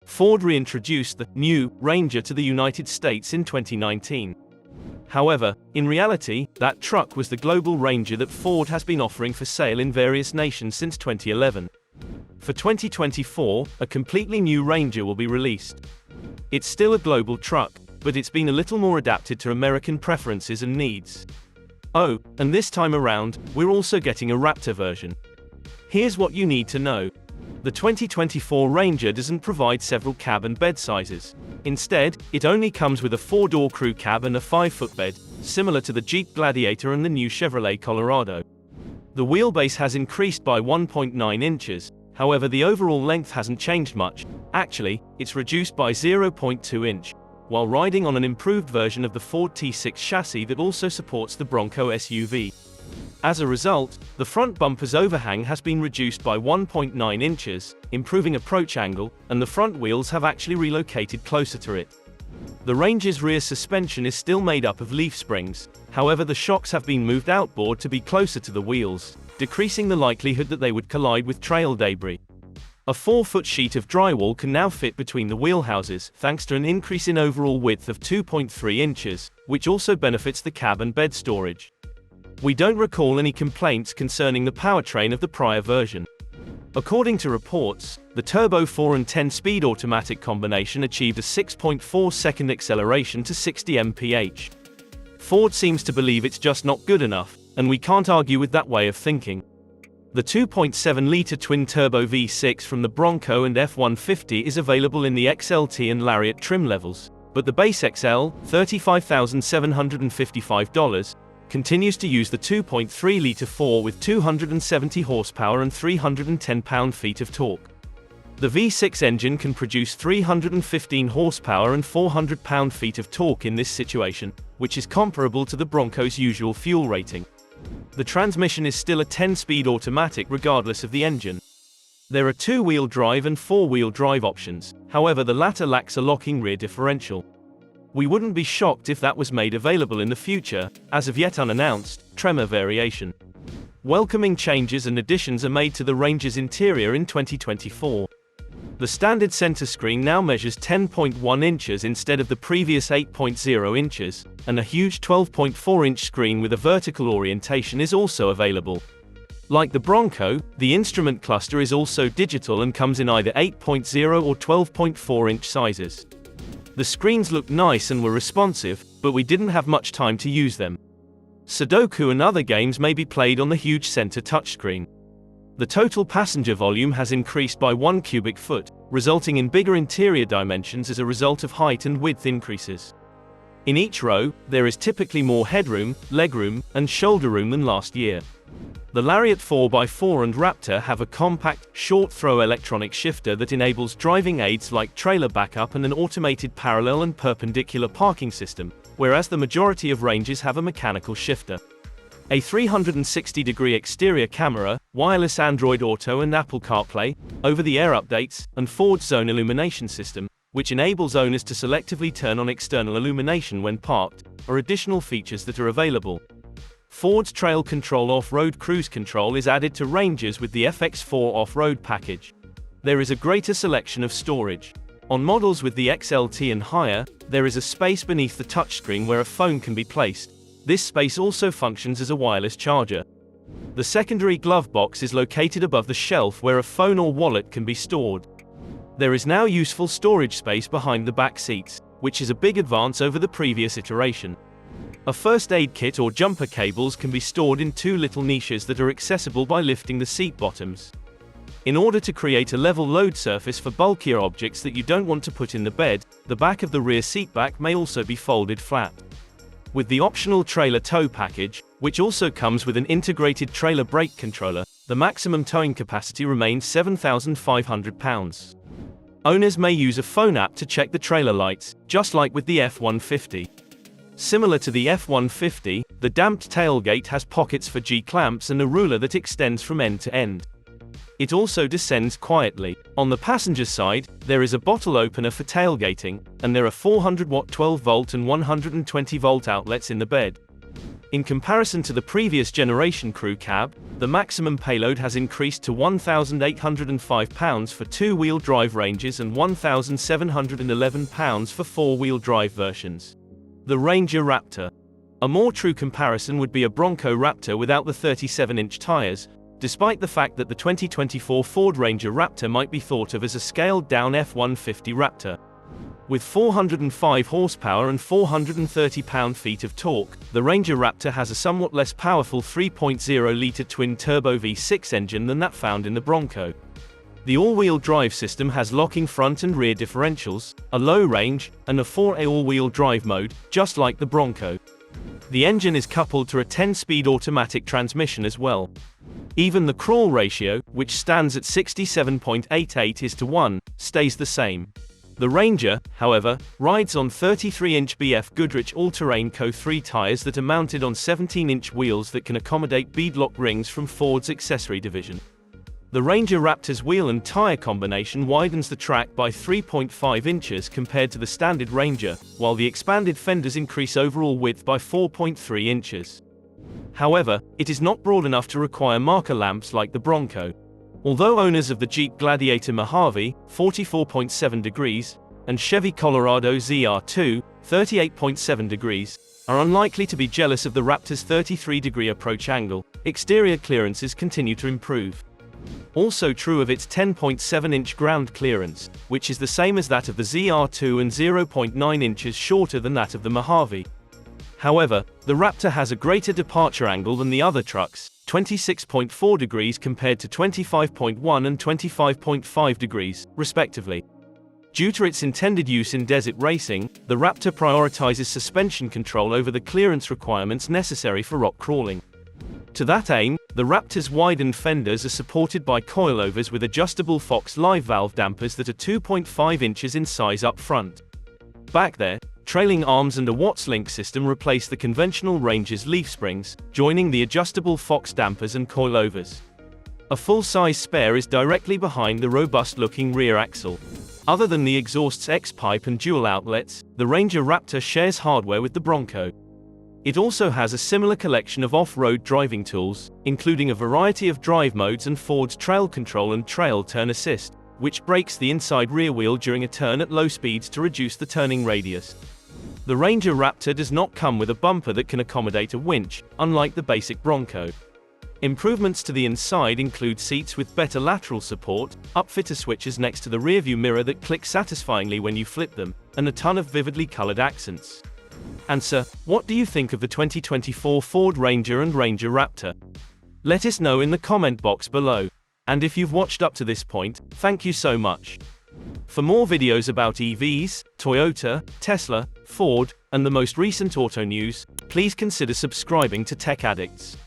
Ford reintroduced the new Ranger to the United States in 2019. However, in reality, that truck was the global Ranger that Ford has been offering for sale in various nations since 2011. For 2024, a completely new Ranger will be released. It's still a global truck, but it's been a little more adapted to American preferences and needs. Oh, and this time around, we're also getting a Raptor version. Here's what you need to know. The 2024 Ranger doesn't provide several cab and bed sizes. Instead, it only comes with a 4-door crew cab and a 5-foot bed, similar to the Jeep Gladiator and the new Chevrolet Colorado. The wheelbase has increased by 1.9 inches, however the overall length hasn't changed much. Actually, it's reduced by 0.2 inch, while riding on an improved version of the Ford T6 chassis that also supports the Bronco SUV. As a result, the front bumper's overhang has been reduced by 1.9 inches, improving approach angle, and the front wheels have actually relocated closer to it. The Ranger's rear suspension is still made up of leaf springs, however the shocks have been moved outboard to be closer to the wheels, decreasing the likelihood that they would collide with trail debris. A 4-foot sheet of drywall can now fit between the wheelhouses, thanks to an increase in overall width of 2.3 inches, which also benefits the cab and bed storage. We don't recall any complaints concerning the powertrain of the prior version. According to reports, the turbo 4 and 10-speed automatic combination achieved a 6.4-second acceleration to 60 mph. Ford seems to believe it's just not good enough, and we can't argue with that way of thinking. The 2.7-liter twin-turbo V6 from the Bronco and F-150 is available in the XLT and Lariat trim levels, but the base XL, $35,755, continues to use the 2.3-liter 4 with 270 horsepower and 310 pound-feet of torque. The V6 engine can produce 315 horsepower and 400 pound-feet of torque in this situation, which is comparable to the Bronco's usual fuel rating. The transmission is still a 10-speed automatic regardless of the engine. There are 2-wheel drive and 4-wheel drive options, however the latter lacks a locking rear differential. We wouldn't be shocked if that was made available in the future, as of yet unannounced, Tremor variation. Welcoming changes and additions are made to the Ranger's interior in 2024. The standard center screen now measures 10.1 inches instead of the previous 8.0 inches, and a huge 12.4-inch screen with a vertical orientation is also available. Like the Bronco, the instrument cluster is also digital and comes in either 8.0 or 12.4-inch sizes. The screens look nice and were responsive, but we didn't have much time to use them. Sudoku and other games may be played on the huge center touchscreen. The total passenger volume has increased by 1 cubic foot, resulting in bigger interior dimensions as a result of height and width increases. In each row, there is typically more headroom, legroom, and shoulder room than last year. The Lariat 4x4 and Raptor have a compact, short-throw electronic shifter that enables driving aids like trailer backup and an automated parallel and perpendicular parking system, whereas the majority of Rangers have a mechanical shifter. A 360-degree exterior camera, wireless Android Auto and Apple CarPlay, over-the-air updates, and Ford's zone illumination system, which enables owners to selectively turn on external illumination when parked, are additional features that are available. Ford's Trail Control off-road cruise control is added to Rangers with the FX4 off-road package. There is a greater selection of storage. On models with the XLT and higher, there is a space beneath the touchscreen where a phone can be placed. This space also functions as a wireless charger. The secondary glove box is located above the shelf where a phone or wallet can be stored. There is now useful storage space behind the back seats, which is a big advance over the previous iteration. A first aid kit or jumper cables can be stored in 2 little niches that are accessible by lifting the seat bottoms. In order to create a level load surface for bulkier objects that you don't want to put in the bed, the back of the rear seat back may also be folded flat. With the optional trailer tow package, which also comes with an integrated trailer brake controller, the maximum towing capacity remains 7,500 pounds. Owners may use a phone app to check the trailer lights, just like with the F-150. Similar to the F-150, the damped tailgate has pockets for G-clamps and a ruler that extends from end to end. It also descends quietly. On the passenger side, there is a bottle opener for tailgating, and there are 400-watt 12-volt and 120-volt outlets in the bed. In comparison to the previous generation crew cab, the maximum payload has increased to 1,805 pounds for two-wheel drive ranges and 1,711 pounds for four-wheel drive versions. The Ranger Raptor. A more true comparison would be a Bronco Raptor without the 37-inch tires, despite the fact that the 2024 Ford Ranger Raptor might be thought of as a scaled-down F-150 Raptor. With 405 horsepower and 430 pound-feet of torque, the Ranger Raptor has a somewhat less powerful 3.0-litre twin-turbo V6 engine than that found in the Bronco. The all-wheel drive system has locking front and rear differentials, a low range, and a 4A all-wheel drive mode, just like the Bronco. The engine is coupled to a 10-speed automatic transmission as well. Even the crawl ratio, which stands at 67.88:1, stays the same. The Ranger, however, rides on 33-inch BF Goodrich all-terrain Co-3 tires that are mounted on 17-inch wheels that can accommodate beadlock rings from Ford's accessory division. The Ranger Raptor's wheel and tire combination widens the track by 3.5 inches compared to the standard Ranger, while the expanded fenders increase overall width by 4.3 inches. However, it is not broad enough to require marker lamps like the Bronco. Although owners of the Jeep Gladiator Mojave, 44.7 degrees, and Chevy Colorado ZR2, 38.7 degrees, are unlikely to be jealous of the Raptor's 33-degree approach angle, exterior clearances continue to improve. Also true of its 10.7-inch ground clearance, which is the same as that of the ZR2 and 0.9 inches shorter than that of the Mojave. However, the Raptor has a greater departure angle than the other trucks, 26.4 degrees compared to 25.1 and 25.5 degrees, respectively. Due to its intended use in desert racing, the Raptor prioritizes suspension control over the clearance requirements necessary for rock crawling. To that aim, the Raptor's widened fenders are supported by coilovers with adjustable Fox live valve dampers that are 2.5 inches in size up front. Back there, trailing arms and a Watts link system replace the conventional Ranger's leaf springs, joining the adjustable Fox dampers and coilovers. A full-size spare is directly behind the robust-looking rear axle. Other than the exhaust's X-pipe and dual outlets, the Ranger Raptor shares hardware with the Bronco. It also has a similar collection of off-road driving tools, including a variety of drive modes and Ford's trail control and trail turn assist, which brakes the inside rear wheel during a turn at low speeds to reduce the turning radius. The Ranger Raptor does not come with a bumper that can accommodate a winch, unlike the basic Bronco. Improvements to the inside include seats with better lateral support, upfitter switches next to the rearview mirror that click satisfyingly when you flip them, and a ton of vividly colored accents. And sir, what do you think of the 2024 Ford Ranger and Ranger Raptor? Let us know in the comment box below. And if you've watched up to this point, thank you so much. For more videos about EVs, Toyota, Tesla, Ford, and the most recent auto news, please consider subscribing to Tech Addicts.